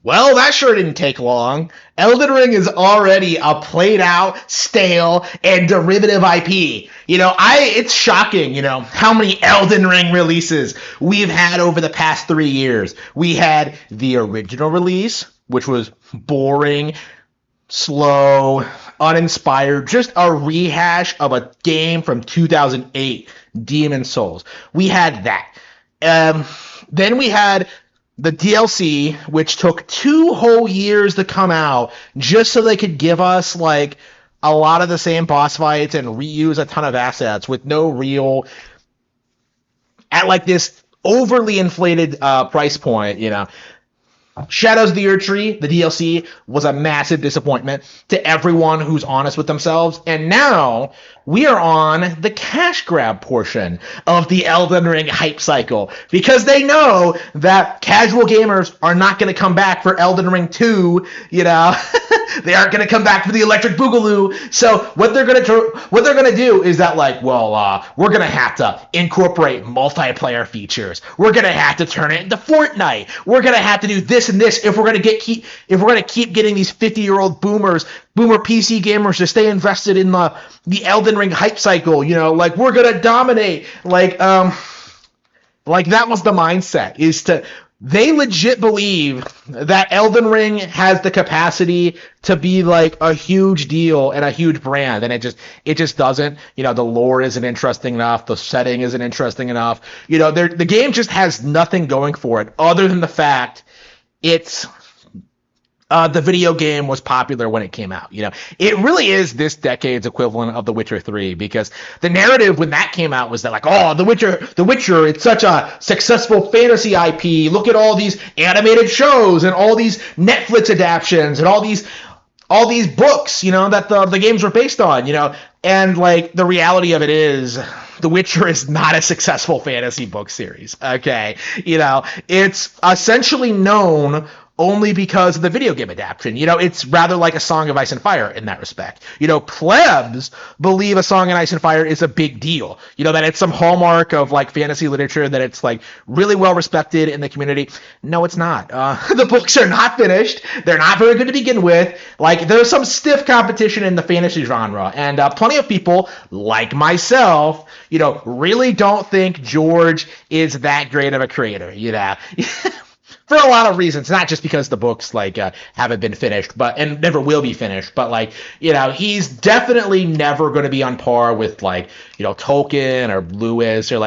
Well, that sure didn't take long. Elden Ring is already a played out, stale, and derivative IP. It's shocking, how many Elden Ring releases we've had over the past 3 years. We had the original release, which was boring, slow, uninspired, just a rehash of a game from 2008, Demon Souls. We had that. Um, then we had the DLC, which took 2 whole years to come out, just so they could give us like a lot of the same boss fights and reuse a ton of assets with no real at like this overly inflated price point. Shadows of the Erdtree, the DLC, was a massive disappointment to everyone who's honest with themselves. And now we are on the cash grab portion of the Elden Ring hype cycle because they know that casual gamers are not going to come back for Elden Ring 2, they aren't going to come back for the Electric Boogaloo. So what they're going to do is that we're going to have to incorporate multiplayer features. We're going to have to turn it into Fortnite. We're going to have to do this and this if we're going to keep getting these 50-year-old boomer PC gamers to stay invested in the Elden Ring hype cycle. We're going to dominate. That was the mindset. They legit believe that Elden Ring has the capacity to be like a huge deal and a huge brand, and it just doesn't. The lore isn't interesting enough, the setting isn't interesting enough. The game just has nothing going for it other than the fact it's the video game was popular when it came out. It really is this decade's equivalent of The Witcher 3, because the narrative when that came out was that The Witcher, it's such a successful fantasy IP. Look at all these animated shows and all these Netflix adaptations and all these books, that the games were based on, and the reality of it is The Witcher is not a successful fantasy book series. Okay. It's essentially known only because of the video game adaptation. It's rather like A Song of Ice and Fire in that respect. Plebs believe A Song of Ice and Fire is a big deal. That it's some hallmark of fantasy literature, that it's really well respected in the community. No, it's not. The books are not finished. They're not very good to begin with. There's some stiff competition in the fantasy genre, and plenty of people like myself, really don't think George is that great of a creator. For a lot of reasons, not just because the books haven't been finished, and never will be finished, but he's definitely never going to be on par with Tolkien or Lewis or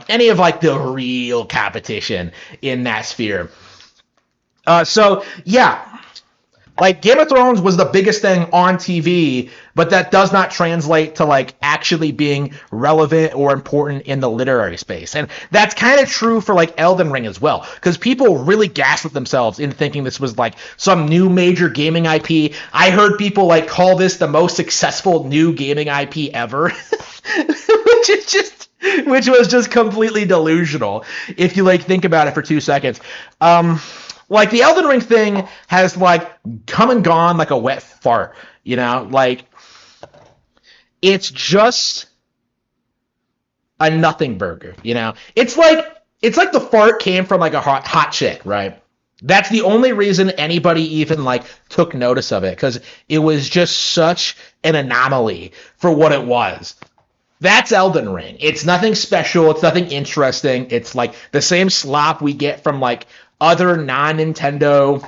any of the real competition in that sphere. So yeah. Game of Thrones was the biggest thing on TV, but that does not translate to actually being relevant or important in the literary space. And that's kind of true for Elden Ring as well, because people really gaslit themselves into thinking this was some new major gaming IP. I heard people call this the most successful new gaming IP ever, which was just completely delusional if you think about it for 2 seconds. The Elden Ring thing has come and gone like a wet fart, it's just a nothing burger, It's like the fart came from a hot chick, right? That's the only reason anybody even took notice of it, because it was just such an anomaly for what it was. That's Elden Ring. It's nothing special. It's nothing interesting. It's the same slop we get from other non-Nintendo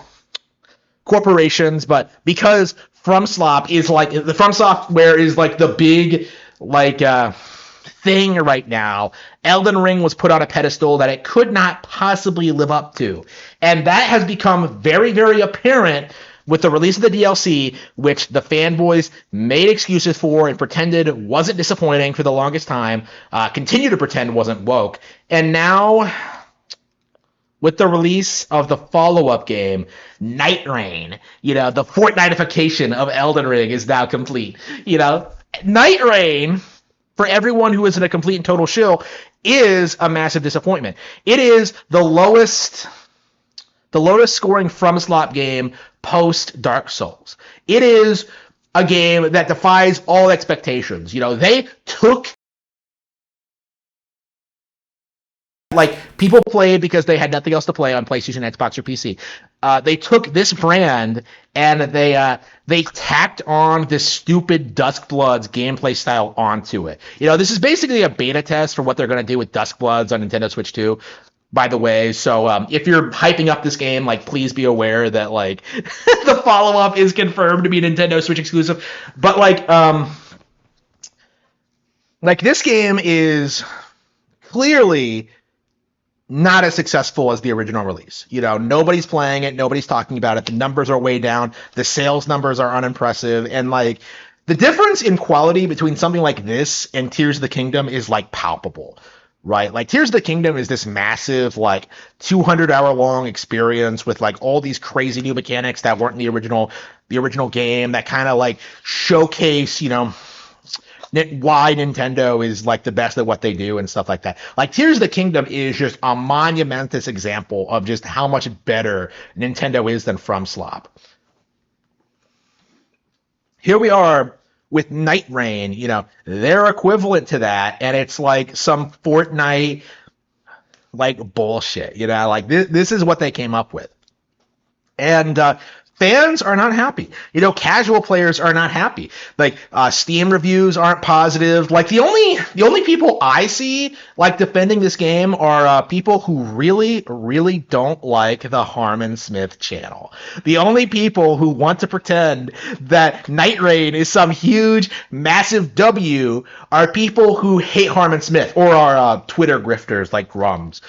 corporations, but because FromSoftware is the FromSoftware is the big thing right now, Elden Ring was put on a pedestal that it could not possibly live up to, and that has become very, very apparent with the release of the DLC, which the fanboys made excuses for and pretended wasn't disappointing for the longest time, continue to pretend wasn't woke, and now with the release of the follow-up game, Nightreign, the Fortnite-ification of Elden Ring is now complete. Nightreign, for everyone who isn't a complete and total shill, is a massive disappointment. It is the lowest scoring FromSoftware game post Dark Souls. It is a game that defies all expectations. They took like people played because they had nothing else to play on PlayStation, Xbox, or PC. They took this brand and they tacked on this stupid Duskbloods gameplay style onto it. This is basically a beta test for what they're going to do with Duskbloods on Nintendo Switch 2. By the way, so if you're hyping up this game, like, please be aware that like the follow-up is confirmed to be Nintendo Switch exclusive. But like this game is clearly not as successful as the original release. Nobody's playing it, nobody's talking about it. The numbers are way down. The sales numbers are unimpressive, and like the difference in quality between something like this and Tears of the Kingdom is like palpable. Right, like Tears of the Kingdom is this massive, like 200-hour long experience with like all these crazy new mechanics that weren't in the original game that kind of like showcase, why Nintendo is like the best at what they do and stuff like that. Like Tears of the Kingdom is just a monumentous example of just how much better Nintendo is than FromSoftware. Here we are with Nightreign, they're equivalent to that, and it's like some Fortnite like bullshit, like this is what they came up with. And fans are not happy. Casual players are not happy. Like Steam reviews aren't positive. Like the only people I see like defending this game are people who really, really don't like the Harmon Smith channel. The only people who want to pretend that Nightreign is some huge, massive W are people who hate Harmon Smith or are Twitter grifters like Grums.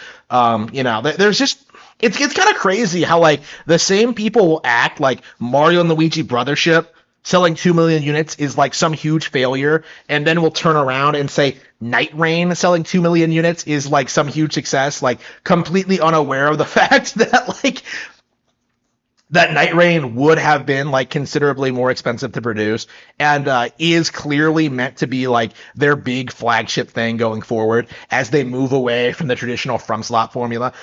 There's just it's kind of crazy how like the same people will act like Mario and Luigi Brothership selling 2 million units is like some huge failure, and then we'll turn around and say Nightreign selling 2 million units is like some huge success, like completely unaware of the fact that like that Nightreign would have been like considerably more expensive to produce and is clearly meant to be like their big flagship thing going forward as they move away from the traditional FromSoftware formula.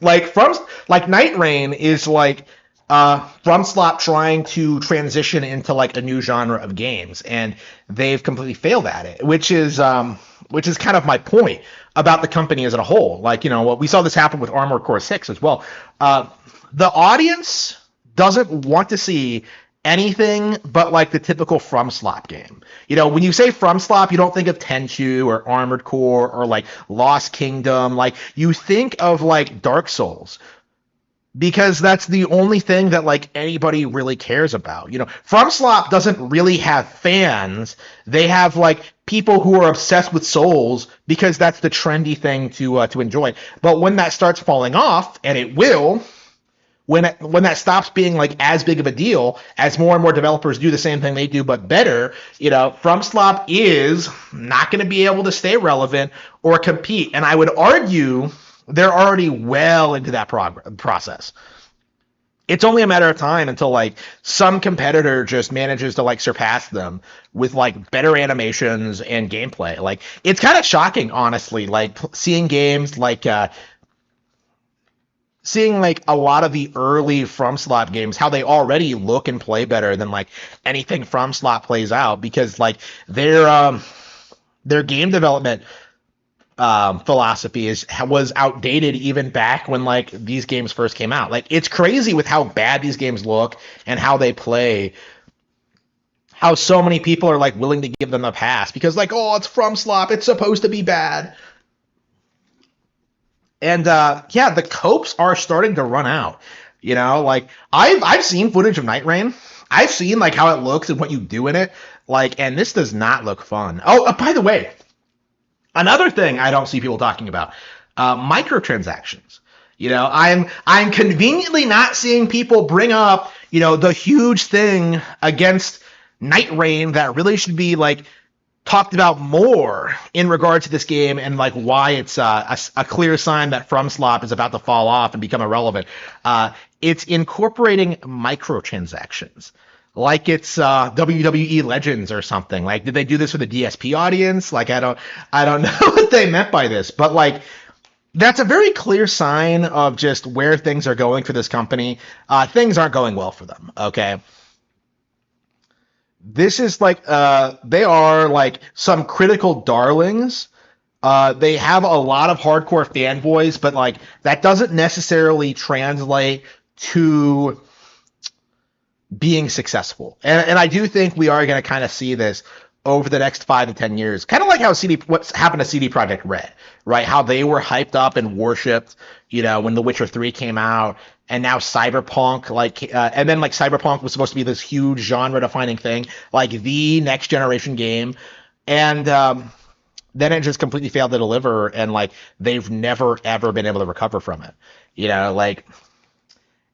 Like Nightreign is like FromSoftware trying to transition into like a new genre of games, and they've completely failed at it, which is kind of my point about the company as a whole. Like, we saw this happen with Armored Core 6 as well. The audience doesn't want to see anything but like the typical FromSoftware game. When you say FromSoftware, you don't think of Tenchu or Armored Core or like Lost Kingdom. Like you think of like Dark Souls, because that's the only thing that like anybody really cares about. FromSoftware doesn't really have fans. They have like people who are obsessed with Souls because that's the trendy thing to enjoy. But when that starts falling off, and it will, when that stops being like as big of a deal, as more and more developers do the same thing they do but better, FromSoftware is not going to be able to stay relevant or compete. And I would argue they're already well into that process. It's only a matter of time until like some competitor just manages to like surpass them with like better animations and gameplay. Like it's kind of shocking, honestly, like seeing games like seeing like a lot of the early FromSoftware games, how they already look and play better than like anything FromSoftware plays out, because like their game development philosophy was outdated even back when like these games first came out. Like it's crazy with how bad these games look and how they play, how so many people are like willing to give them a pass because like, oh, it's FromSoftware, it's supposed to be bad. And the copes are starting to run out. Like I've seen footage of Nightreign. I've seen like how it looks and what you do in it. Like, and this does not look fun. Oh, by the way, another thing I don't see people talking about, microtransactions. I'm conveniently not seeing people bring up, the huge thing against Nightreign that really should be like talked about more in regard to this game, and like why it's a clear sign that FromSoftware is about to fall off and become irrelevant. It's incorporating microtransactions, like it's WWE Legends or something. Like, did they do this for the DSP audience? Like, I don't know what they meant by this, but like that's a very clear sign of just where things are going for this company. Things aren't going well for them. Okay. This is like they are like some critical darlings They have a lot of hardcore fanboys, but like that doesn't necessarily translate to being successful. And I do think we are going to kind of see this over the next 5 to 10 years, kind of like how what's happened to CD Projekt Red, right? How they were hyped up and worshipped, when The Witcher 3 came out, and now Cyberpunk, and then like Cyberpunk was supposed to be this huge genre-defining thing, like the next generation game, and then it just completely failed to deliver, and like they've never ever been able to recover from it, like.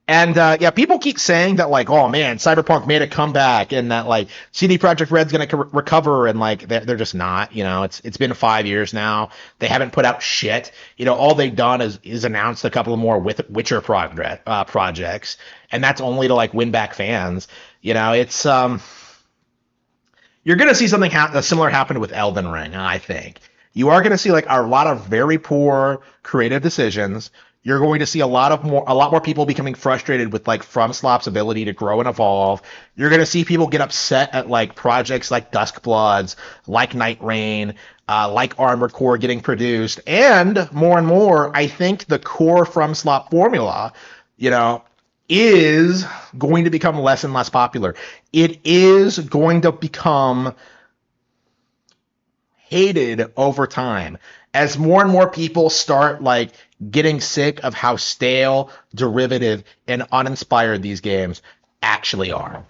And yeah, people keep saying that like, oh man, Cyberpunk made a comeback, and that like CD Projekt Red's gonna recover, and like they're just not. It's been 5 years now. They haven't put out shit. All they've done is announced a couple of more Witcher projects, and that's only to like win back fans. It's you're gonna see something similar happen with Elden Ring. I think you are gonna see like a lot of very poor creative decisions. You're going to see a lot more people becoming frustrated with like FromSoftware's ability to grow and evolve. You're going to see people get upset at like projects like Duskbloods, like Nightreign, like Armored Core getting produced, and more, I think the core FromSoftware formula, is going to become less and less popular. It is going to become hated over time as more and more people start like getting sick of how stale, derivative, and uninspired these games actually are.